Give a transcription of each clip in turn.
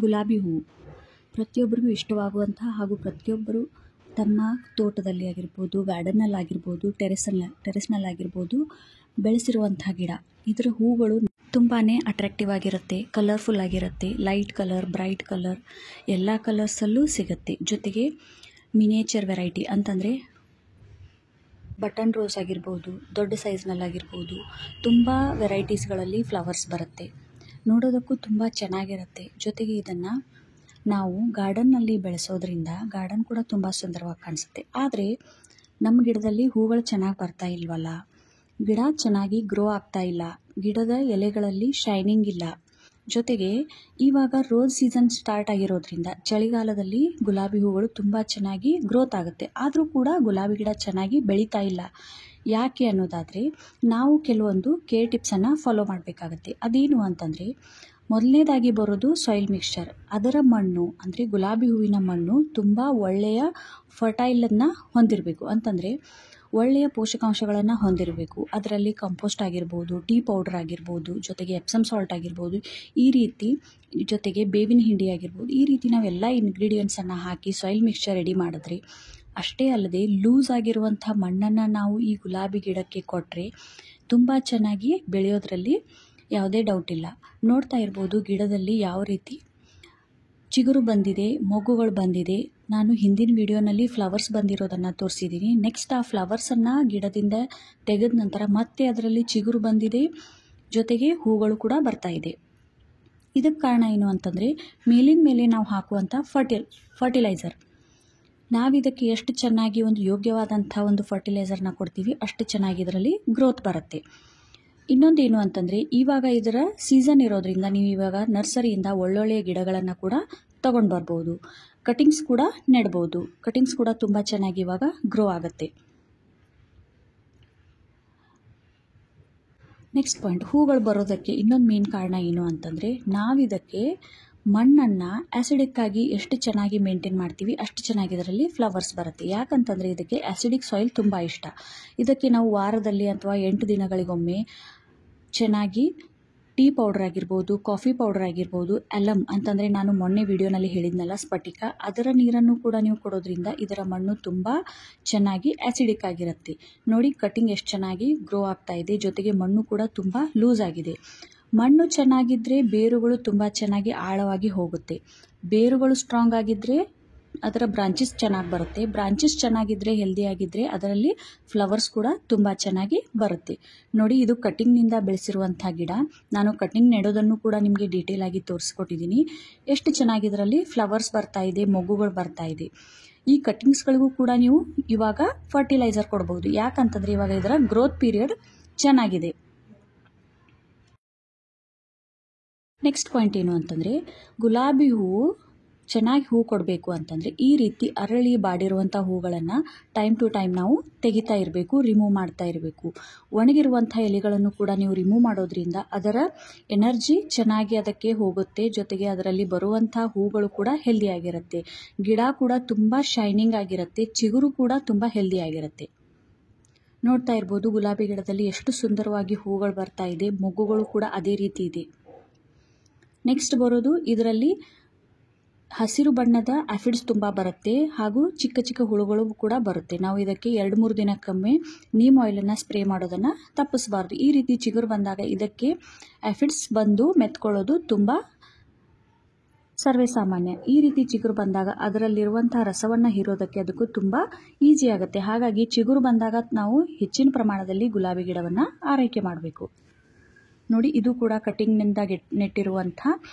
ಗುಲಾಬಿ ಹೂವು ಪ್ರತಿಯೊಬ್ಬರಿಗೂ ಇಷ್ಟವಾಗುವಂತಹ ಹಾಗೂ ಪ್ರತಿಯೊಬ್ಬರು ತಮ್ಮ ತೋಟದಲ್ಲಿ ಆಗಿರ್ಬೋದು, ಗಾರ್ಡನ್ನಲ್ಲಾಗಿರ್ಬೋದು, ಟೆರೆಸ್ನಲ್ಲಾಗಿರ್ಬೋದು ಬೆಳೆಸಿರುವಂತಹ ಗಿಡ. ಇದರ ಹೂಗಳು ತುಂಬಾ ಅಟ್ರಾಕ್ಟಿವ್ ಆಗಿರುತ್ತೆ, ಕಲರ್ಫುಲ್ ಆಗಿರುತ್ತೆ. ಲೈಟ್ ಕಲರ್, ಬ್ರೈಟ್ ಕಲರ್ ಎಲ್ಲ ಕಲರ್ಸಲ್ಲೂ ಸಿಗುತ್ತೆ. ಜೊತೆಗೆ ಮಿನಿಯೇಚರ್ ವೆರೈಟಿ ಅಂತಂದರೆ ಬಟನ್ ರೋಸ್ ಆಗಿರ್ಬೋದು, ದೊಡ್ಡ ಸೈಜ್ನಲ್ಲಾಗಿರ್ಬೋದು, ತುಂಬ ವೆರೈಟೀಸ್ಗಳಲ್ಲಿ ಫ್ಲವರ್ಸ್ ಬರುತ್ತೆ. ನೋಡೋದಕ್ಕೂ ತುಂಬ ಚೆನ್ನಾಗಿರುತ್ತೆ. ಜೊತೆಗೆ ಇದನ್ನು ನಾವು ಗಾರ್ಡನ್ನಲ್ಲಿ ಬೆಳೆಸೋದ್ರಿಂದ ಗಾರ್ಡನ್ ಕೂಡ ತುಂಬ ಸುಂದರವಾಗಿ ಕಾಣಿಸುತ್ತೆ. ಆದರೆ ನಮ್ಮ ಗಿಡದಲ್ಲಿ ಹೂಗಳು ಚೆನ್ನಾಗಿ ಬರ್ತಾ ಇಲ್ವಲ್ಲ, ಗಿಡ ಚೆನ್ನಾಗಿ ಗ್ರೋ ಆಗ್ತಾ ಇಲ್ಲ, ಗಿಡದ ಎಲೆಗಳಲ್ಲಿ ಶೈನಿಂಗ್ ಇಲ್ಲ. ಜೊತೆಗೆ ಇವಾಗ ರೋಸ್ ಸೀಸನ್ ಸ್ಟಾರ್ಟ್ ಆಗಿರೋದ್ರಿಂದ ಚಳಿಗಾಲದಲ್ಲಿ ಗುಲಾಬಿ ಹೂಗಳು ತುಂಬ ಚೆನ್ನಾಗಿ ಗ್ರೋತ್ ಆಗುತ್ತೆ. ಆದರೂ ಕೂಡ ಗುಲಾಬಿ ಗಿಡ ಚೆನ್ನಾಗಿ ಬೆಳೀತಾ ಇಲ್ಲ. ಯಾಕೆ ಅನ್ನೋದಾದರೆ ನಾವು ಕೆಲವೊಂದು ಕೇರ್ ಟಿಪ್ಸನ್ನು ಫಾಲೋ ಮಾಡಬೇಕಾಗತ್ತೆ. ಅದೇನು ಅಂತಂದರೆ, ಮೊದಲನೇದಾಗಿ ಬರೋದು ಸಾಯಿಲ್ ಮಿಕ್ಸ್ಚರ್. ಅದರ ಮಣ್ಣು ಅಂದರೆ ಗುಲಾಬಿ ಹೂವಿನ ಮಣ್ಣು ತುಂಬ ಒಳ್ಳೆಯ ಫರ್ಟೈಲನ್ನು ಹೊಂದಿರಬೇಕು. ಅಂತಂದರೆ ಒಳ್ಳೆಯ ಪೋಷಕಾಂಶಗಳನ್ನು ಹೊಂದಿರಬೇಕು. ಅದರಲ್ಲಿ ಕಂಪೋಸ್ಟ್ ಆಗಿರ್ಬೋದು, ಟೀ ಪೌಡರ್ ಆಗಿರ್ಬೋದು, ಜೊತೆಗೆ ಎಪ್ಸಮ್ ಸಾಲ್ಟ್ ಆಗಿರ್ಬೋದು, ಈ ರೀತಿ ಜೊತೆಗೆ ಬೇವಿನ ಹಿಂಡಿ ಆಗಿರ್ಬೋದು, ಈ ರೀತಿ ನಾವೆಲ್ಲ ಇಂಗ್ರೀಡಿಯೆಂಟ್ಸನ್ನು ಹಾಕಿ ಸಾಯಿಲ್ ಮಿಕ್ಸ್ಚರ್ ರೆಡಿ ಮಾಡಿದ್ರೆ, ಅಷ್ಟೇ ಅಲ್ಲದೆ ಲೂಸ್ ಆಗಿರುವಂಥ ಮಣ್ಣನ್ನು ನಾವು ಈ ಗುಲಾಬಿ ಗಿಡಕ್ಕೆ ಕೊಟ್ಟರೆ ತುಂಬ ಚೆನ್ನಾಗಿ ಬೆಳೆಯೋದ್ರಲ್ಲಿ ಯಾವುದೇ ಡೌಟ್ ಇಲ್ಲ. ನೋಡ್ತಾ ಇರ್ಬೋದು ಗಿಡದಲ್ಲಿ ಯಾವ ರೀತಿ ಚಿಗುರು ಬಂದಿದೆ, ಮೊಗ್ಗುಗಳು ಬಂದಿದೆ. ನಾನು ಹಿಂದಿನ ವಿಡಿಯೋನಲ್ಲಿ ಫ್ಲವರ್ಸ್ ಬಂದಿರೋದನ್ನು ತೋರಿಸಿದ್ದೀನಿ. ನೆಕ್ಸ್ಟ್ ಆ ಫ್ಲವರ್ಸನ್ನು ಗಿಡದಿಂದ ತೆಗೆದ ನಂತರ ಮತ್ತೆ ಅದರಲ್ಲಿ ಚಿಗುರು ಬಂದಿದೆ, ಜೊತೆಗೆ ಹೂಗಳು ಕೂಡ ಬರ್ತಾ ಇದೆ. ಇದಕ್ಕೆ ಕಾರಣ ಏನು ಅಂತಂದರೆ, ಮೇಲಿನ ಮೇಲೆ ನಾವು ಹಾಕುವಂಥ ಫರ್ಟಿಲೈಸರ್. ನಾವಿದಕ್ಕೆ ಎಷ್ಟು ಚೆನ್ನಾಗಿ ಒಂದು ಯೋಗ್ಯವಾದಂಥ ಒಂದು ಫರ್ಟಿಲೈಸರ್ನ ಕೊಡ್ತೀವಿ, ಅಷ್ಟು ಚೆನ್ನಾಗಿ ಇದರಲ್ಲಿ ಗ್ರೋತ್ ಬರುತ್ತೆ. ಇನ್ನೊಂದೇನು ಅಂತಂದರೆ, ಇವಾಗ ಇದರ ಸೀಸನ್ ಇರೋದ್ರಿಂದ ನೀವು ಇವಾಗ ನರ್ಸರಿಯಿಂದ ಒಳ್ಳೊಳ್ಳೆಯ ಗಿಡಗಳನ್ನು ಕೂಡ ತೊಗೊಂಡು ಬರ್ಬೋದು. ಕಟಿಂಗ್ಸ್ ಕೂಡ ನೆಡ್ಬೋದು. ಕಟಿಂಗ್ಸ್ ಕೂಡ ತುಂಬ ಚೆನ್ನಾಗಿ ಇವಾಗ ಗ್ರೋ ಆಗುತ್ತೆ. ನೆಕ್ಸ್ಟ್ ಪಾಯಿಂಟ್, ಹೂಗಳು ಬರೋದಕ್ಕೆ ಇನ್ನೊಂದು ಮೇನ್ ಕಾರಣ ಏನು ಅಂತಂದರೆ, ನಾವಿದಕ್ಕೆ ಮಣ್ಣನ್ನು ಆ್ಯಸಿಡಿಕ್ ಆಗಿ ಎಷ್ಟು ಚೆನ್ನಾಗಿ ಮೇಂಟೈನ್ ಮಾಡ್ತೀವಿ ಅಷ್ಟು ಚೆನ್ನಾಗಿ ಇದರಲ್ಲಿ ಫ್ಲವರ್ಸ್ ಬರುತ್ತೆ. ಯಾಕಂತಂದರೆ ಇದಕ್ಕೆ ಆ್ಯಸಿಡಿಕ್ ಸಾಯಿಲ್ ತುಂಬ ಇಷ್ಟ. ಇದಕ್ಕೆ ನಾವು ವಾರದಲ್ಲಿ ಅಥವಾ 8 ದಿನಗಳಿಗೊಮ್ಮೆ ಚೆನ್ನಾಗಿ ಟೀ ಪೌಡರ್ ಆಗಿರ್ಬೋದು, ಕಾಫಿ ಪೌಡರ್ ಆಗಿರ್ಬೋದು, ಅಲಮ್ ಅಂತಂದರೆ ನಾನು ಮೊನ್ನೆ ವಿಡಿಯೋನಲ್ಲಿ ಹೇಳಿದ್ನಲ್ಲ ಸ್ಫಟಿಕ, ಅದರ ನೀರನ್ನು ಕೂಡ ನೀವು ಕೊಡೋದ್ರಿಂದ ಇದರ ಮಣ್ಣು ತುಂಬ ಚೆನ್ನಾಗಿ ಆ್ಯಸಿಡಿಕ್ ಆಗಿರುತ್ತೆ. ನೋಡಿ ಕಟಿಂಗ್ ಎಷ್ಟು ಚೆನ್ನಾಗಿ ಗ್ರೋ ಆಗ್ತಾ ಇದೆ, ಜೊತೆಗೆ ಮಣ್ಣು ಕೂಡ ತುಂಬ ಲೂಸ್ ಆಗಿದೆ. ಮಣ್ಣು ಚೆನ್ನಾಗಿದ್ದರೆ ಬೇರುಗಳು ತುಂಬ ಚೆನ್ನಾಗಿ ಆಳವಾಗಿ ಹೋಗುತ್ತೆ. ಬೇರುಗಳು ಸ್ಟ್ರಾಂಗ್ ಆಗಿದ್ದರೆ ಅದರ ಬ್ರಾಂಚಸ್ ಚೆನ್ನಾಗಿ ಬರುತ್ತೆ. ಬ್ರಾಂಚಸ್ ಚೆನ್ನಾಗಿದ್ದರೆ, ಹೆಲ್ದಿಯಾಗಿದ್ದರೆ ಅದರಲ್ಲಿ ಫ್ಲವರ್ಸ್ ಕೂಡ ತುಂಬ ಚೆನ್ನಾಗಿ ಬರುತ್ತೆ. ನೋಡಿ, ಇದು ಕಟಿಂಗ್ನಿಂದ ಬೆಳೆಸಿರುವಂಥ ಗಿಡ. ನಾನು ಕಟಿಂಗ್ ನೆಡೋದನ್ನು ಕೂಡ ನಿಮಗೆ ಡೀಟೇಲ್ ಆಗಿ ತೋರಿಸ್ಕೊಟ್ಟಿದ್ದೀನಿ. ಎಷ್ಟು ಚೆನ್ನಾಗಿ ಇದರಲ್ಲಿ ಫ್ಲವರ್ಸ್ ಬರ್ತಾ ಇದೆ, ಮೊಗ್ಗುಗಳು ಬರ್ತಾ ಇದೆ. ಈ ಕಟಿಂಗ್ಸ್ಗಳಿಗೂ ಕೂಡ ನೀವು ಇವಾಗ ಫರ್ಟಿಲೈಸರ್ ಕೊಡ್ಬೋದು. ಯಾಕಂತಂದರೆ ಇವಾಗ ಇದರ ಗ್ರೋತ್ ಪೀರಿಯಡ್ ಚೆನ್ನಾಗಿದೆ. ನೆಕ್ಸ್ಟ್ ಪಾಯಿಂಟ್ ಏನು ಅಂತಂದರೆ, ಗುಲಾಬಿ ಹೂವು ಚೆನ್ನಾಗಿ ಹೂ ಕೊಡಬೇಕು ಅಂತಂದರೆ ಈ ರೀತಿ ಅರಳಿ ಬಾಡಿರುವಂಥ ಹೂಗಳನ್ನು ಟೈಮ್ ಟು ಟೈಮ್ ನಾವು ತೆಗಿತಾ ಇರಬೇಕು, ರಿಮೂವ್ ಮಾಡ್ತಾ ಇರಬೇಕು. ಒಣಗಿರುವಂಥ ಎಲೆಗಳನ್ನು ಕೂಡ ನೀವು ರಿಮೂವ್ ಮಾಡೋದ್ರಿಂದ ಅದರ ಎನರ್ಜಿ ಚೆನ್ನಾಗಿ ಅದಕ್ಕೆ ಹೋಗುತ್ತೆ. ಜೊತೆಗೆ ಅದರಲ್ಲಿ ಬರುವಂಥ ಹೂಗಳು ಕೂಡ ಹೆಲ್ದಿಯಾಗಿರುತ್ತೆ. ಗಿಡ ಕೂಡ ತುಂಬ ಶೈನಿಂಗ್ ಆಗಿರುತ್ತೆ. ಚಿಗುರು ಕೂಡ ತುಂಬ ಹೆಲ್ದಿಯಾಗಿರುತ್ತೆ. ನೋಡ್ತಾ ಇರ್ಬೋದು ಗುಲಾಬಿ ಗಿಡದಲ್ಲಿ ಎಷ್ಟು ಸುಂದರವಾಗಿ ಹೂಗಳು ಬರ್ತಾ ಇದೆ, ಮೊಗ್ಗುಗಳು ಕೂಡ ಅದೇ ರೀತಿ ಇದೆ. ನೆಕ್ಸ್ಟ್ ಬರೋದು, ಇದರಲ್ಲಿ ಹಸಿರು ಬಣ್ಣದ ಆಫಿಡ್ಸ್ ತುಂಬ ಬರುತ್ತೆ ಹಾಗೂ ಚಿಕ್ಕ ಚಿಕ್ಕ ಹುಳುಗಳು ಕೂಡ ಬರುತ್ತೆ. ನಾವು ಇದಕ್ಕೆ 2-3 ದಿನಕ್ಕೊಮ್ಮೆ ನೀಮ್ ಆಯಿಲನ್ನು ಸ್ಪ್ರೇ ಮಾಡೋದನ್ನು ತಪ್ಪಿಸಬಾರ್ದು. ಈ ರೀತಿ ಚಿಗುರು ಬಂದಾಗ ಇದಕ್ಕೆ ಆಫಿಡ್ಸ್ ಬಂದು ಮೆತ್ಕೊಳ್ಳೋದು ತುಂಬ ಸರ್ವೇ ಸಾಮಾನ್ಯ. ಈ ರೀತಿ ಚಿಗುರು ಬಂದಾಗ ಅದರಲ್ಲಿರುವಂಥ ರಸವನ್ನು ಹೀರೋದಕ್ಕೆ ಅದಕ್ಕೂ ತುಂಬ ಈಸಿ ಆಗುತ್ತೆ. ಹಾಗಾಗಿ ಚಿಗುರು ಬಂದಾಗ ನಾವು ಹೆಚ್ಚಿನ ಪ್ರಮಾಣದಲ್ಲಿ ಗುಲಾಬಿ ಗಿಡವನ್ನು ಆರೈಕೆ ಮಾಡಬೇಕು. ನೋಡಿ, ಇದು ಕೂಡ ಕಟಿಂಗ್ನಿಂದ ನೆಟ್ಟಿರುವಂಥ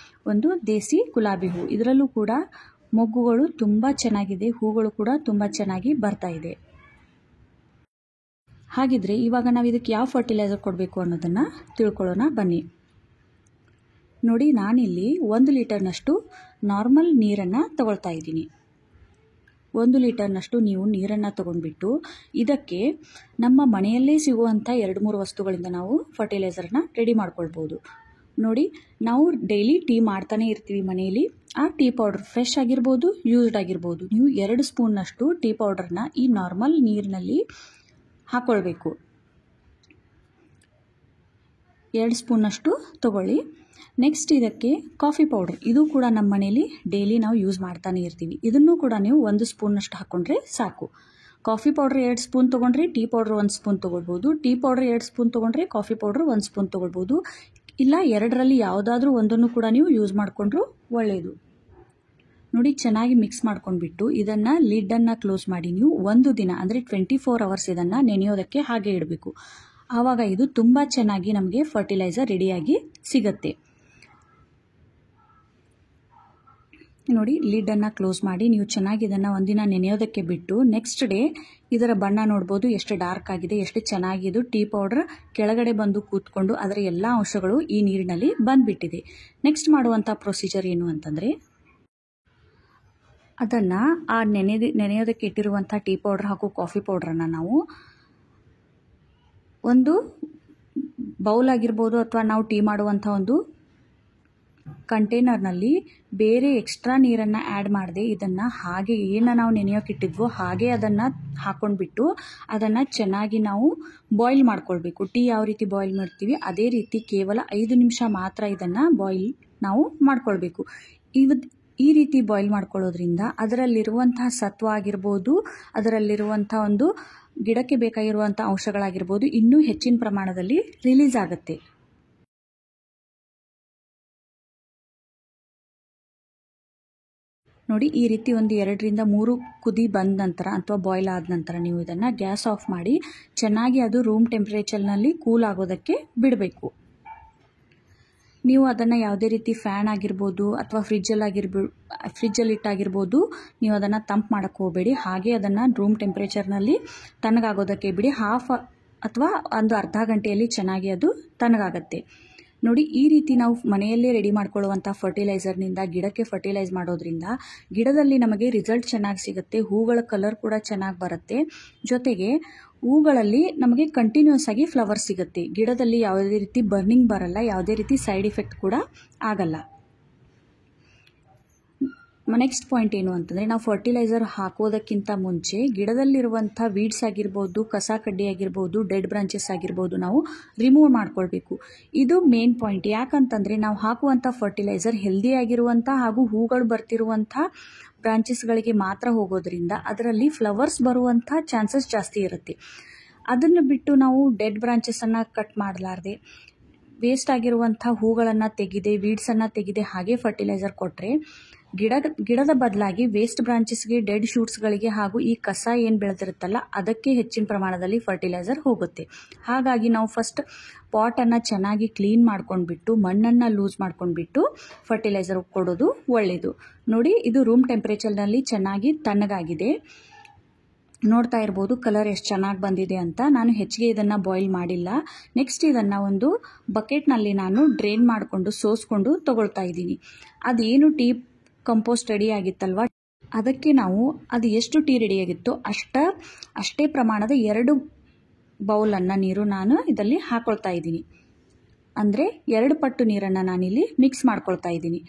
ಒಂದು ದೇಸಿ ಗುಲಾಬಿ ಹೂ. ಇದರಲ್ಲೂ ಕೂಡ ಮೊಗ್ಗುಗಳು ತುಂಬ ಚೆನ್ನಾಗಿದೆ, ಹೂಗಳು ಕೂಡ ತುಂಬ ಚೆನ್ನಾಗಿ ಬರ್ತಾ ಇದೆ. ಹಾಗಿದ್ರೆ ಇವಾಗ ನಾವು ಇದಕ್ಕೆ ಯಾವ ಫರ್ಟಿಲೈಸರ್ ಕೊಡಬೇಕು ಅನ್ನೋದನ್ನು ತಿಳ್ಕೊಳ್ಳೋಣ ಬನ್ನಿ. ನೋಡಿ, ನಾನಿಲ್ಲಿ 1 ಲೀಟರ್ನಷ್ಟು ನಾರ್ಮಲ್ ನೀರನ್ನು ತಗೊಳ್ತಾ ಇದ್ದೀನಿ. 1 ಲೀಟರ್ನಷ್ಟು ನೀವು ನೀರನ್ನು ತಗೊಂಡ್ಬಿಟ್ಟು ಇದಕ್ಕೆ ನಮ್ಮ ಮನೆಯಲ್ಲೇ ಸಿಗುವಂಥ 2-3 ವಸ್ತುಗಳಿಂದ ನಾವು ಫರ್ಟಿಲೈಸರ್ನ ರೆಡಿ ಮಾಡ್ಕೊಳ್ಬೋದು. ನೋಡಿ, ನಾವು ಡೈಲಿ ಟೀ ಮಾಡ್ತಾನೆ ಇರ್ತೀವಿ ಮನೆಯಲ್ಲಿ. ಆ ಟೀ ಪೌಡರ್ ಫ್ರೆಶ್ ಆಗಿರ್ಬೋದು, ಯೂಸ್ಡ್ ಆಗಿರ್ಬೋದು. ನೀವು 2 ಸ್ಪೂನ್ನಷ್ಟು ಟೀ ಪೌಡರ್ನ ಈ ನಾರ್ಮಲ್ ನೀರಿನಲ್ಲಿ ಹಾಕ್ಕೊಳ್ಬೇಕು. 2 ಸ್ಪೂನ್ನಷ್ಟು ತಗೊಳ್ಳಿ. ನೆಕ್ಸ್ಟ್ ಇದಕ್ಕೆ ಕಾಫಿ ಪೌಡರ್, ಇದು ಕೂಡ ನಮ್ಮ ಮನೇಲಿ ಡೈಲಿ ನಾವು ಯೂಸ್ ಮಾಡ್ತಾನೆ ಇರ್ತೀವಿ. ಇದನ್ನು ಕೂಡ ನೀವು 1 ಸ್ಪೂನಷ್ಟು ಹಾಕ್ಕೊಂಡ್ರೆ ಸಾಕು. ಕಾಫಿ ಪೌಡ್ರ್ 2 ಸ್ಪೂನ್ ತೊಗೊಂಡ್ರೆ ಟೀ ಪೌಡ್ರ್ 1 ಸ್ಪೂನ್ ತೊಗೊಳ್ಬೋದು. ಟೀ ಪೌಡ್ರ್ 2 ಸ್ಪೂನ್ ತೊಗೊಂಡ್ರೆ ಕಾಫಿ ಪೌಡ್ರ್ 1 ಸ್ಪೂನ್ ತೊಗೊಳ್ಬೋದು. ಇಲ್ಲ ಎರಡರಲ್ಲಿ ಯಾವುದಾದ್ರೂ ಒಂದನ್ನು ಕೂಡ ನೀವು ಯೂಸ್ ಮಾಡಿಕೊಂಡ್ರೂ ಒಳ್ಳೆಯದು. ನೋಡಿ ಚೆನ್ನಾಗಿ ಮಿಕ್ಸ್ ಮಾಡ್ಕೊಂಡ್ಬಿಟ್ಟು ಇದನ್ನು ಲಿಡ್ಡನ್ನು ಕ್ಲೋಸ್ ಮಾಡಿ ನೀವು 1 ದಿನ ಅಂದರೆ 24 ಅವರ್ಸ್ ಇದನ್ನು ನೆನೆಯೋದಕ್ಕೆ ಹಾಗೆ ಇಡಬೇಕು. ಆವಾಗ ಇದು ತುಂಬ ಚೆನ್ನಾಗಿ ನಮಗೆ ಫರ್ಟಿಲೈಸರ್ ರೆಡಿಯಾಗಿ ಸಿಗುತ್ತೆ. ನೋಡಿ ಲಿಡ್ಡನ್ನು ಕ್ಲೋಸ್ ಮಾಡಿ ನೀವು ಚೆನ್ನಾಗಿ ಇದನ್ನು ಒಂದಿನ ನೆನೆಯೋದಕ್ಕೆ ಬಿಟ್ಟು ನೆಕ್ಸ್ಟ್ ಡೇ ಇದರ ಬಣ್ಣ ನೋಡ್ಬೋದು ಎಷ್ಟು ಡಾರ್ಕ್ ಆಗಿದೆ, ಎಷ್ಟು ಚೆನ್ನಾಗಿ ಇದು ಟೀ ಪೌಡರ್ ಕೆಳಗಡೆ ಬಂದು ಕೂತ್ಕೊಂಡು ಅದರ ಎಲ್ಲ ಅಂಶಗಳು ಈ ನೀರಿನಲ್ಲಿ ಬಂದುಬಿಟ್ಟಿದೆ. ನೆಕ್ಸ್ಟ್ ಮಾಡುವಂಥ ಪ್ರೊಸೀಜರ್ ಏನು ಅಂತಂದರೆ ಅದನ್ನು ಆ ನೆನೆಯೋದಕ್ಕೆ ಇಟ್ಟಿರುವಂಥ ಟೀ ಪೌಡರ್ ಹಾಗೂ ಕಾಫಿ ಪೌಡ್ರನ್ನು ನಾವು ಒಂದು ಬೌಲ್ ಆಗಿರ್ಬೋದು ಅಥವಾ ನಾವು ಟೀ ಮಾಡುವಂಥ ಒಂದು ಕಂಟೈನರ್ನಲ್ಲಿ ಬೇರೆ ಎಕ್ಸ್ಟ್ರಾ ನೀರನ್ನು ಆ್ಯಡ್ ಮಾಡದೆ ಇದನ್ನು ಹಾಗೆ ಏನು ನಾವು ನೆನೆಯೋಕ್ಕಿಟ್ಟಿದ್ವೋ ಹಾಗೆ ಅದನ್ನು ಹಾಕ್ಕೊಂಡ್ಬಿಟ್ಟು ಅದನ್ನು ಚೆನ್ನಾಗಿ ನಾವು ಬಾಯ್ಲ್ ಮಾಡ್ಕೊಳ್ಬೇಕು. ಟೀ ಯಾವ ರೀತಿ ಬಾಯ್ಲ್ ಮಾಡ್ತೀವಿ ಅದೇ ರೀತಿ ಕೇವಲ 5 ನಿಮಿಷ ಮಾತ್ರ ಇದನ್ನು ಬಾಯ್ಲ್ ನಾವು ಮಾಡ್ಕೊಳ್ಬೇಕು. ಈ ರೀತಿ ಬಾಯ್ಲ್ ಮಾಡ್ಕೊಳ್ಳೋದ್ರಿಂದ ಅದರಲ್ಲಿರುವಂತಹ ಸತ್ವ ಆಗಿರ್ಬೋದು, ಅದರಲ್ಲಿರುವಂಥ ಒಂದು ಗಿಡಕ್ಕೆ ಬೇಕಾಗಿರುವಂಥ ಅಂಶಗಳಾಗಿರ್ಬೋದು ಇನ್ನೂ ಹೆಚ್ಚಿನ ಪ್ರಮಾಣದಲ್ಲಿ ರಿಲೀಸ್ ಆಗುತ್ತೆ. ನೋಡಿ ಈ ರೀತಿ ಒಂದು 2 ರಿಂದ 3 ಕುದಿ ಬಂದ ನಂತರ ಅಥವಾ ಬಾಯ್ಲ್ ಆದ ನಂತರ ನೀವು ಇದನ್ನು ಗ್ಯಾಸ್ ಆಫ್ ಮಾಡಿ ಚೆನ್ನಾಗಿ ಅದು ರೂಮ್ ಟೆಂಪ್ರೇಚರ್ನಲ್ಲಿ ಕೂಲ್ ಆಗೋದಕ್ಕೆ ಬಿಡಬೇಕು. ನೀವು ಅದನ್ನು ಯಾವುದೇ ರೀತಿ ಫ್ಯಾನ್ ಆಗಿರ್ಬೋದು ಅಥವಾ ಫ್ರಿಜ್ಜಲ್ಲಿ ಇಟ್ಟಾಗಿರ್ಬೋದು ನೀವು ಅದನ್ನು ತಂಪು ಮಾಡೋಕ್ಕೆ ಹೋಗಬೇಡಿ. ಹಾಗೆ ಅದನ್ನು ರೂಮ್ ಟೆಂಪ್ರೇಚರ್ನಲ್ಲಿ ತಣ್ಣಗಾಗೋದಕ್ಕೆ ಬಿಡಿ. ಹಾಫ್ ಅಥವಾ ಒಂದು ಅರ್ಧ ಗಂಟೆಯಲ್ಲಿ ಚೆನ್ನಾಗಿ ಅದು ತಣ್ಣಗಾಗತ್ತೆ. ನೋಡಿ ಈ ರೀತಿ ನಾವು ಮನೆಯಲ್ಲೇ ರೆಡಿ ಮಾಡ್ಕೊಳ್ಳುವಂಥ ಫರ್ಟಿಲೈಸರ್ನಿಂದ ಗಿಡಕ್ಕೆ ಫರ್ಟಿಲೈಸ್ ಮಾಡೋದ್ರಿಂದ ಗಿಡದಲ್ಲಿ ನಮಗೆ ರಿಸಲ್ಟ್ ಚೆನ್ನಾಗಿ ಸಿಗುತ್ತೆ. ಹೂಗಳ ಕಲರ್ ಕೂಡ ಚೆನ್ನಾಗಿ ಬರುತ್ತೆ. ಜೊತೆಗೆ ಹೂಗಳಲ್ಲಿ ನಮಗೆ ಕಂಟಿನ್ಯೂಸ್ ಆಗಿ ಫ್ಲವರ್ ಸಿಗುತ್ತೆ. ಗಿಡದಲ್ಲಿ ಯಾವುದೇ ರೀತಿ ಬರ್ನಿಂಗ್ ಬರಲ್ಲ, ಯಾವುದೇ ರೀತಿ ಸೈಡ್ ಇಫೆಕ್ಟ್ ಕೂಡ ಆಗಲ್ಲ. ನೆಕ್ಸ್ಟ್ ಪಾಯಿಂಟ್ ಏನು ಅಂತಂದರೆ ನಾವು ಫರ್ಟಿಲೈಸರ್ ಹಾಕೋದಕ್ಕಿಂತ ಮುಂಚೆ ಗಿಡದಲ್ಲಿರುವಂಥ ವೀಡ್ಸ್ ಆಗಿರ್ಬೋದು, ಕಸ ಕಡ್ಡಿ ಆಗಿರ್ಬೋದು, ಡೆಡ್ ಬ್ರಾಂಚಸ್ ಆಗಿರ್ಬೋದು ನಾವು ರಿಮೂವ್ ಮಾಡ್ಕೊಳ್ಬೇಕು. ಇದು ಮೇನ್ ಪಾಯಿಂಟ್. ಯಾಕಂತಂದರೆ ನಾವು ಹಾಕುವಂಥ ಫರ್ಟಿಲೈಸರ್ ಹೆಲ್ದಿ ಆಗಿರುವಂಥ ಹಾಗೂ ಹೂಗಳು ಬರ್ತಿರುವಂಥ ಬ್ರಾಂಚಸ್ಗಳಿಗೆ ಮಾತ್ರ ಹೋಗೋದ್ರಿಂದ ಅದರಲ್ಲಿ ಫ್ಲವರ್ಸ್ ಬರುವಂಥ ಚಾನ್ಸಸ್ ಜಾಸ್ತಿ ಇರುತ್ತೆ. ಅದನ್ನು ಬಿಟ್ಟು ನಾವು ಡೆಡ್ ಬ್ರಾಂಚಸನ್ನು ಕಟ್ ಮಾಡಲಾರ್ದೆ ವೇಸ್ಟ್ ಆಗಿರುವಂಥ ಹೂಗಳನ್ನು ತೆಗೆದೆ ವೀಡ್ಸನ್ನು ತೆಗೆದೆ ಹಾಗೆ ಫರ್ಟಿಲೈಸರ್ ಕೊಟ್ಟರೆ ಗಿಡದ ಬದಲಾಗಿ ವೇಸ್ಟ್ ಬ್ರಾಂಚಸ್ಗೆ, ಡೆಡ್ ಶೂಟ್ಸ್ಗಳಿಗೆ ಹಾಗೂ ಈ ಕಸ ಏನು ಬೆಳೆದಿರುತ್ತಲ್ಲ ಅದಕ್ಕೆ ಹೆಚ್ಚಿನ ಪ್ರಮಾಣದಲ್ಲಿ ಫರ್ಟಿಲೈಸರ್ ಹೋಗುತ್ತೆ. ಹಾಗಾಗಿ ನಾವು ಫಸ್ಟ್ ಪಾಟನ್ನು ಚೆನ್ನಾಗಿ ಕ್ಲೀನ್ ಮಾಡ್ಕೊಂಡ್ಬಿಟ್ಟು ಮಣ್ಣನ್ನು ಲೂಸ್ ಮಾಡ್ಕೊಂಡ್ಬಿಟ್ಟು ಫರ್ಟಿಲೈಸರ್ ಕೊಡೋದು ಒಳ್ಳೆಯದು. ನೋಡಿ ಇದು ರೂಮ್ ಟೆಂಪ್ರೇಚರ್ನಲ್ಲಿ ಚೆನ್ನಾಗಿ ತಣ್ಣಗಾಗಿದೆ. ನೋಡ್ತಾ ಇರ್ಬೋದು ಕಲರ್ ಎಷ್ಟು ಚೆನ್ನಾಗಿ ಬಂದಿದೆ ಅಂತ. ನಾನು ಹೆಚ್ಚಿಗೆ ಇದನ್ನು ಬಾಯ್ಲ್ ಮಾಡಿಲ್ಲ. ನೆಕ್ಸ್ಟ್ ಇದನ್ನು ಒಂದು ಬಕೆಟ್ನಲ್ಲಿ ನಾನು ಡ್ರೈನ್ ಮಾಡಿಕೊಂಡು ಸೋಸ್ಕೊಂಡು ತಗೊಳ್ತಾ ಇದ್ದೀನಿ. ಅದೇನು ಟೀ ಕಂಪೋಸ್ಟ್ ರೆಡಿ ಆಗಿತ್ತಲ್ವ ಅದಕ್ಕೆ ನಾವು ಅದು ಎಷ್ಟು ಟೀ ರೆಡಿಯಾಗಿತ್ತೋ ಅಷ್ಟೇ ಪ್ರಮಾಣದ 2 ಬೌಲನ್ನು ನೀರು ನಾನು ಇದರಲ್ಲಿ ಹಾಕೊಳ್ತಾ ಇದ್ದೀನಿ. ಅಂದರೆ 2 ಪಟ್ಟು ನೀರನ್ನು ನಾನಿಲ್ಲಿ ಮಿಕ್ಸ್ ಮಾಡ್ಕೊಳ್ತಾ ಇದ್ದೀನಿ.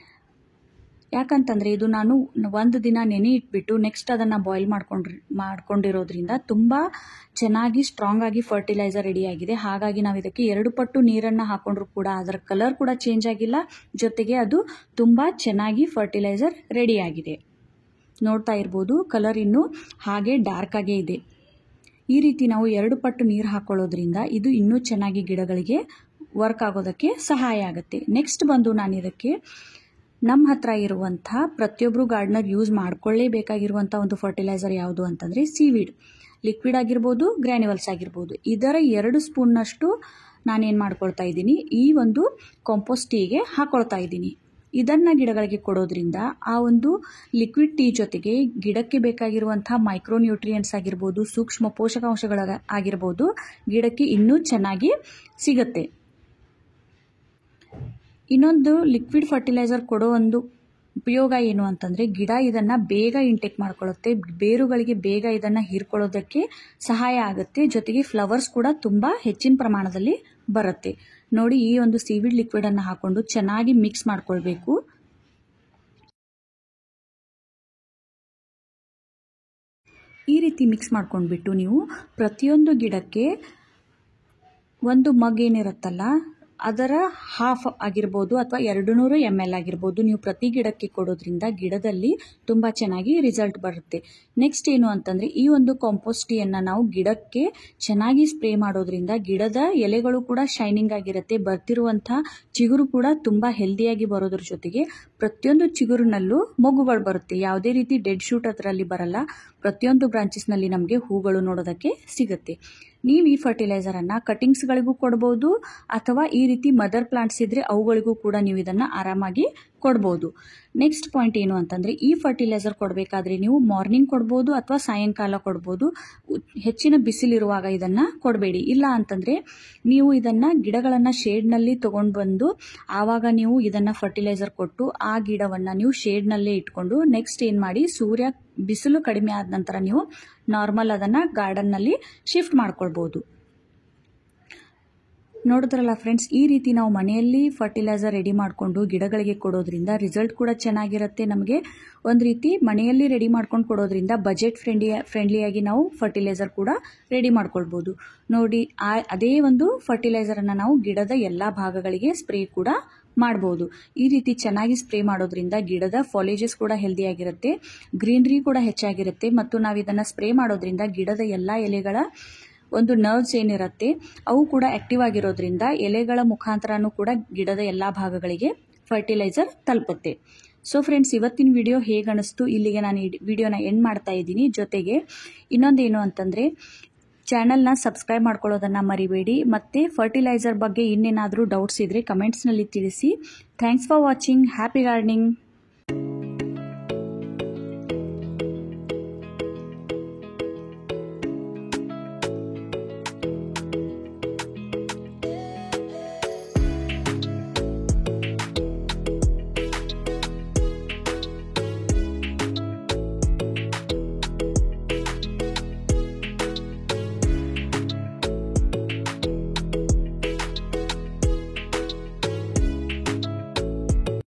ಯಾಕಂತಂದರೆ ಇದು ನಾನು 1 ದಿನ ನೆನೆ ಇಟ್ಬಿಟ್ಟು ನೆಕ್ಸ್ಟ್ ಅದನ್ನು ಬಾಯ್ಲ್ ಮಾಡ್ಕೊಂಡಿರೋದ್ರಿಂದ ತುಂಬ ಚೆನ್ನಾಗಿ ಸ್ಟ್ರಾಂಗ್ ಆಗಿ ಫರ್ಟಿಲೈಸರ್ ರೆಡಿಯಾಗಿದೆ. ಹಾಗಾಗಿ ನಾವು ಇದಕ್ಕೆ 2 ಪಟ್ಟು ನೀರನ್ನು ಹಾಕೊಂಡ್ರೂ ಕೂಡ ಅದರ ಕಲರ್ ಕೂಡ ಚೇಂಜ್ ಆಗಿಲ್ಲ. ಜೊತೆಗೆ ಅದು ತುಂಬ ಚೆನ್ನಾಗಿ ಫರ್ಟಿಲೈಸರ್ ರೆಡಿಯಾಗಿದೆ. ನೋಡ್ತಾ ಇರ್ಬೋದು ಕಲರ್ ಇನ್ನೂ ಹಾಗೆ ಡಾರ್ಕ್ ಆಗೇ ಇದೆ. ಈ ರೀತಿ ನಾವು 2 ಪಟ್ಟು ನೀರು ಹಾಕೊಳ್ಳೋದ್ರಿಂದ ಇದು ಇನ್ನೂ ಚೆನ್ನಾಗಿ ಗಿಡಗಳಿಗೆ ವರ್ಕ್ ಆಗೋದಕ್ಕೆ ಸಹಾಯ ಆಗುತ್ತೆ. ನೆಕ್ಸ್ಟ್ ಬಂದು ನಾನು ಇದಕ್ಕೆ ನಮ್ಮ ಹತ್ರ ಇರುವಂಥ ಪ್ರತಿಯೊಬ್ಬರು ಗಾರ್ಡನರ್ ಯೂಸ್ ಮಾಡ್ಕೊಳ್ಳೇಬೇಕಾಗಿರುವಂಥ ಒಂದು ಫರ್ಟಿಲೈಸರ್ ಯಾವುದು ಅಂತಂದರೆ ಸೀವೀಡ್. ಲಿಕ್ವಿಡ್ ಆಗಿರ್ಬೋದು, ಗ್ರ್ಯಾನ್ಯುವಲ್ಸ್ ಆಗಿರ್ಬೋದು. ಇದರ 2 ಸ್ಪೂನ್ನಷ್ಟು ನಾನೇನು ಮಾಡ್ಕೊಳ್ತಾ ಇದ್ದೀನಿ, ಈ ಒಂದು ಕಾಂಪೋಸ್ಟ್ ಟೀಗೆ ಹಾಕ್ಕೊಳ್ತಾ ಇದ್ದೀನಿ. ಇದನ್ನು ಗಿಡಗಳಿಗೆ ಕೊಡೋದ್ರಿಂದ ಆ ಒಂದು ಲಿಕ್ವಿಡ್ ಟೀ ಜೊತೆಗೆ ಗಿಡಕ್ಕೆ ಬೇಕಾಗಿರುವಂಥ ಮೈಕ್ರೋನ್ಯೂಟ್ರಿಯೆಂಟ್ಸ್ ಆಗಿರ್ಬೋದು, ಸೂಕ್ಷ್ಮ ಪೋಷಕಾಂಶಗಳ ಆಗಿರ್ಬೋದು ಗಿಡಕ್ಕೆ ಇನ್ನೂ ಚೆನ್ನಾಗಿ ಸಿಗುತ್ತೆ. ಇನ್ನೊಂದು ಲಿಕ್ವಿಡ್ ಫರ್ಟಿಲೈಸರ್ ಕೊಡೋ ಒಂದು ಉಪಯೋಗ ಏನು ಅಂತಂದರೆ ಗಿಡ ಇದನ್ನು ಬೇಗ ಇಂಟೇಕ್ ಮಾಡ್ಕೊಳ್ಳುತ್ತೆ. ಬೇರುಗಳಿಗೆ ಬೇಗ ಇದನ್ನು ಹೀರ್ಕೊಳ್ಳೋದಕ್ಕೆ ಸಹಾಯ ಆಗುತ್ತೆ. ಜೊತೆಗೆ ಫ್ಲವರ್ಸ್ ಕೂಡ ತುಂಬ ಹೆಚ್ಚಿನ ಪ್ರಮಾಣದಲ್ಲಿ ಬರುತ್ತೆ. ನೋಡಿ ಈ ಒಂದು ಸೀವಿಡ್ ಲಿಕ್ವಿಡನ್ನು ಹಾಕ್ಕೊಂಡು ಚೆನ್ನಾಗಿ ಮಿಕ್ಸ್ ಮಾಡ್ಕೊಳ್ಬೇಕು. ಈ ರೀತಿ ಮಿಕ್ಸ್ ಮಾಡ್ಕೊಂಡ್ಬಿಟ್ಟು ನೀವು ಪ್ರತಿಯೊಂದು ಗಿಡಕ್ಕೆ ಒಂದು ಮಗ್ ಏನಿರುತ್ತಲ್ಲ ಅದರ ಹಾಫ್ ಆಗಿರ್ಬೋದು ಅಥವಾ 200 ml ಆಗಿರ್ಬೋದು ನೀವು ಪ್ರತಿ ಗಿಡಕ್ಕೆ ಕೊಡೋದ್ರಿಂದ ಗಿಡದಲ್ಲಿ ತುಂಬ ಚೆನ್ನಾಗಿ ರಿಸಲ್ಟ್ ಬರುತ್ತೆ. ನೆಕ್ಸ್ಟ್ ಏನು ಅಂತಂದರೆ ಈ ಒಂದು ಕಾಂಪೋಸ್ಟ್ ಟೀಯನ್ನು ನಾವು ಗಿಡಕ್ಕೆ ಚೆನ್ನಾಗಿ ಸ್ಪ್ರೇ ಮಾಡೋದ್ರಿಂದ ಗಿಡದ ಎಲೆಗಳು ಕೂಡ ಶೈನಿಂಗ್ ಆಗಿರುತ್ತೆ. ಬರ್ತಿರುವಂಥ ಚಿಗುರು ಕೂಡ ತುಂಬ ಹೆಲ್ದಿಯಾಗಿ ಬರೋದ್ರ ಜೊತೆಗೆ ಪ್ರತಿಯೊಂದು ಚಿಗುರಿನಲ್ಲೂ ಮೊಗ್ಗುಗಳು ಬರುತ್ತೆ. ಯಾವುದೇ ರೀತಿ ಡೆಡ್ ಶೂಟ್ ಅದರಲ್ಲಿ ಬರಲ್ಲ. ಪ್ರತಿಯೊಂದು ಬ್ರಾಂಚಸ್ನಲ್ಲಿ ನಮಗೆ ಹೂಗಳು ನೋಡೋದಕ್ಕೆ ಸಿಗುತ್ತೆ. ನೀವು ಈ ಫರ್ಟಿಲೈಸರನ್ನು ಕಟಿಂಗ್ಸ್ಗಳಿಗೂ ಕೊಡ್ಬೋದು ಅಥವಾ ಈ ರೀತಿ ಮದರ್ ಪ್ಲಾಂಟ್ಸ್ ಇದ್ದರೆ ಅವುಗಳಿಗೂ ಕೂಡ ನೀವು ಇದನ್ನು ಆರಾಮಾಗಿ ಕೊಡ್ಬೋದು. ನೆಕ್ಸ್ಟ್ ಪಾಯಿಂಟ್ ಏನು ಅಂತಂದರೆ ಈ ಫರ್ಟಿಲೈಸರ್ ಕೊಡಬೇಕಾದ್ರೆ ನೀವು ಮಾರ್ನಿಂಗ್ ಕೊಡ್ಬೋದು ಅಥವಾ ಸಾಯಂಕಾಲ ಕೊಡ್ಬೋದು. ಹೆಚ್ಚಿನ ಬಿಸಿಲಿರುವಾಗ ಇದನ್ನು ಕೊಡಬೇಡಿ. ಇಲ್ಲ ಅಂತಂದರೆ ನೀವು ಇದನ್ನು ಗಿಡಗಳನ್ನು ಶೇಡ್ನಲ್ಲಿ ತೊಗೊಂಡು ಬಂದು ಆವಾಗ ನೀವು ಇದನ್ನು ಫರ್ಟಿಲೈಸರ್ ಕೊಟ್ಟು ಆ ಗಿಡವನ್ನು ನೀವು ಶೇಡ್ನಲ್ಲೇ ಇಟ್ಕೊಂಡು ನೆಕ್ಸ್ಟ್ ಏನು ಮಾಡಿ ಬಿಸಿಲು ಕಡಿಮೆ ಆದ ನಂತರ ನೀವು ನಾರ್ಮಲ್ ಅದನ್ನು ಗಾರ್ಡನ್ನಲ್ಲಿ ಶಿಫ್ಟ್ ಮಾಡ್ಕೊಳ್ಬೋದು. ನೋಡಿದ್ರಲ್ಲ ಫ್ರೆಂಡ್ಸ್, ಈ ರೀತಿ ನಾವು ಮನೆಯಲ್ಲಿ ಫರ್ಟಿಲೈಸರ್ ರೆಡಿ ಮಾಡಿಕೊಂಡು ಗಿಡಗಳಿಗೆ ಕೊಡೋದ್ರಿಂದ ರಿಸಲ್ಟ್ ಕೂಡ ಚೆನ್ನಾಗಿರುತ್ತೆ. ನಮಗೆ ಒಂದು ರೀತಿ ಮನೆಯಲ್ಲಿ ರೆಡಿ ಮಾಡ್ಕೊಂಡು ಕೊಡೋದ್ರಿಂದ ಬಜೆಟ್ ಫ್ರೆಂಡ್ಲಿಯಾಗಿ ನಾವು ಫರ್ಟಿಲೈಸರ್ ಕೂಡ ರೆಡಿ ಮಾಡ್ಕೊಳ್ಬೋದು. ನೋಡಿ, ಅದೇ ಒಂದು ಫರ್ಟಿಲೈಸರನ್ನು ನಾವು ಗಿಡದ ಎಲ್ಲ ಭಾಗಗಳಿಗೆ ಸ್ಪ್ರೇ ಕೂಡ ಮಾಡ್ಬೋದು. ಈ ರೀತಿ ಚೆನ್ನಾಗಿ ಸ್ಪ್ರೇ ಮಾಡೋದ್ರಿಂದ ಗಿಡದ ಫಾಲೇಜಸ್ ಕೂಡ ಹೆಲ್ದಿಯಾಗಿರುತ್ತೆ, ಗ್ರೀನರಿ ಕೂಡ ಹೆಚ್ಚಾಗಿರುತ್ತೆ. ಮತ್ತು ನಾವು ಇದನ್ನು ಸ್ಪ್ರೇ ಮಾಡೋದ್ರಿಂದ ಗಿಡದ ಎಲ್ಲ ಎಲೆಗಳ ಒಂದು ನರ್ವ್ಸ್ ಏನಿರುತ್ತೆ ಅವು ಕೂಡ ಆಕ್ಟಿವ್ ಆಗಿರೋದ್ರಿಂದ ಎಲೆಗಳ ಮುಖಾಂತರನೂ ಕೂಡ ಗಿಡದ ಎಲ್ಲ ಭಾಗಗಳಿಗೆ ಫರ್ಟಿಲೈಸರ್ ತಲುಪುತ್ತೆ. ಸೊ ಫ್ರೆಂಡ್ಸ್, ಇವತ್ತಿನ ವಿಡಿಯೋ ಹೇಗೆ ಅನಿಸ್ತು, ಇಲ್ಲಿಗೆ ನಾನು ಈ ವಿಡಿಯೋನ ಎಂಡ್ ಮಾಡ್ತಾ ಇದ್ದೀನಿ. ಜೊತೆಗೆ ಇನ್ನೊಂದೇನು ಅಂತಂದರೆ ಚಾನಲ್ನ ಸಬ್ಸ್ಕ್ರೈಬ್ ಮಾಡ್ಕೊಳ್ಳೋದನ್ನು ಮರಿಬೇಡಿ. ಮತ್ತು ಫರ್ಟಿಲೈಸರ್ ಬಗ್ಗೆ ಇನ್ನೇನಾದರೂ ಡೌಟ್ಸ್ ಇದ್ದರೆ ಕಮೆಂಟ್ಸ್ನಲ್ಲಿ ತಿಳಿಸಿ. Thanks for watching. Happy gardening.